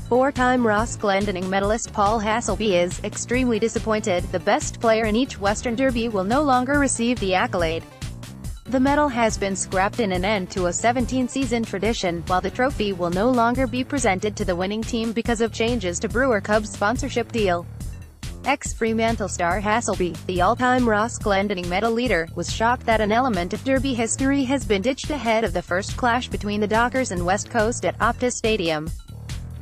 Four-time Ross Glendinning medalist Paul Hasselby is extremely disappointed. The best player in each Western Derby will no longer receive the accolade. The medal has been scrapped in an end to a 17-season tradition, while the trophy will no longer be presented to the winning team because of changes to Brewer Cubs' sponsorship deal. Ex-Fremantle star Hasselby, the all-time Ross Glendinning medal leader, was shocked that an element of Derby history has been ditched ahead of the first clash between the Dockers and West Coast at Optus Stadium.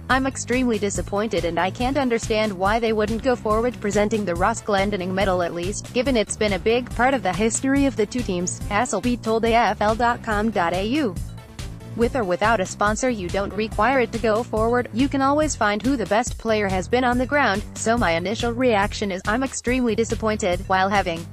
"I'm extremely disappointed and I can't understand why they wouldn't go forward presenting the Ross Glendinning medal at least, given it's been a big part of the history of the two teams," Hasselby told AFL.com.au. "With or without a sponsor, you don't require it to go forward. You can always find who the best player has been on the ground, so my initial reaction is, I'm extremely disappointed." While having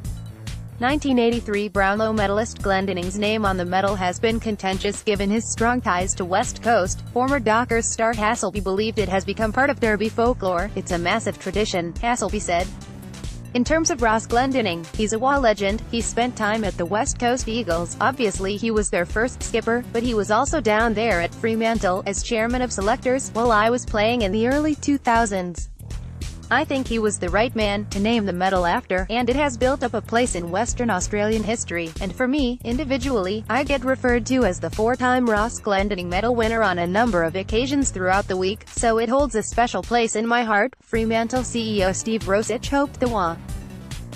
1983 Brownlow medalist Glendinning's name on the medal has been contentious given his strong ties to West Coast, former Dockers star Hasselby believed it has become part of Derby folklore. "It's a massive tradition," Hasselby said. "In terms of Ross Glendinning, he's a WA legend. He spent time at the West Coast Eagles. Obviously he was their first skipper, but he was also down there at Fremantle as chairman of selectors while I was playing in the early 2000s. I think he was the right man to name the medal after, and it has built up a place in Western Australian history, and for me, individually, I get referred to as the four-time Ross Glendinning medal winner on a number of occasions throughout the week, so it holds a special place in my heart." Fremantle CEO Steve Rosich hoped the WA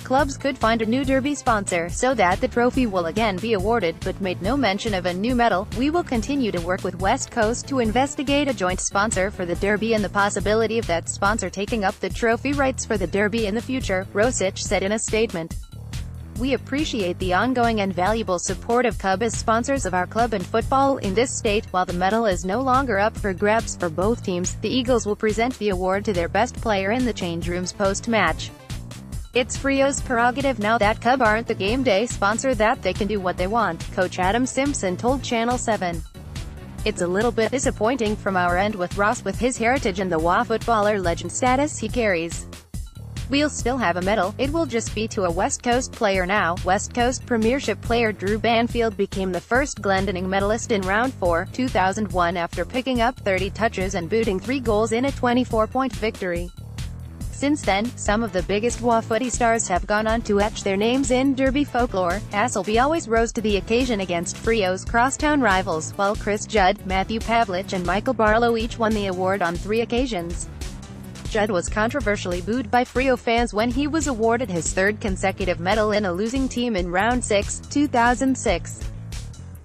clubs could find a new Derby sponsor so that the trophy will again be awarded, but made no mention of a new medal. "We will continue to work with West Coast to investigate a joint sponsor for the Derby and the possibility of that sponsor taking up the trophy rights for the Derby in the future," Rosich said in a statement. "We appreciate the ongoing and valuable support of Cub as sponsors of our club and football in this state. While the medal is no longer up for grabs for both teams, the Eagles will present the award to their best player in the change rooms post-match. It's Freo's prerogative now that Cub aren't the game day sponsor that they can do what they want," coach Adam Simpson told Channel 7. "It's a little bit disappointing from our end with Ross with his heritage and the WA footballer legend status he carries. We'll still have a medal, it will just be to a West Coast player now." West Coast Premiership player Drew Banfield became the first Glendinning medalist in Round 4, 2001 after picking up 30 touches and booting 3 goals in a 24-point victory. Since then, some of the biggest WA footy stars have gone on to etch their names in Derby folklore. Hasselby always rose to the occasion against Freo's crosstown rivals, while Chris Judd, Matthew Pavlich and Michael Barlow each won the award on 3 occasions. Judd was controversially booed by Freo fans when he was awarded his 3rd consecutive medal in a losing team in Round 6, 2006.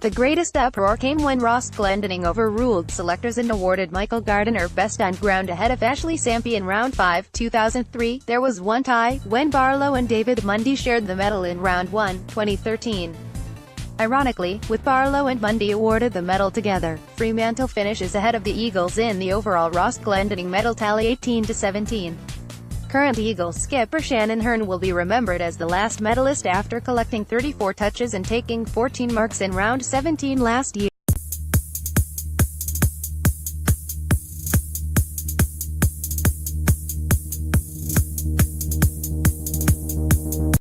The greatest uproar came when Ross Glendinning overruled selectors and awarded Michael Gardiner best on ground ahead of Ashley Sampi in Round 5, 2003. There was one tie, when Barlow and David Mundy shared the medal in Round 1, 2013. Ironically, with Barlow and Mundy awarded the medal together, Fremantle finishes ahead of the Eagles in the overall Ross Glendinning medal tally 18-17. Current Eagles skipper Shannon Hearn will be remembered as the last medalist after collecting 34 touches and taking 14 marks in Round 17 last year.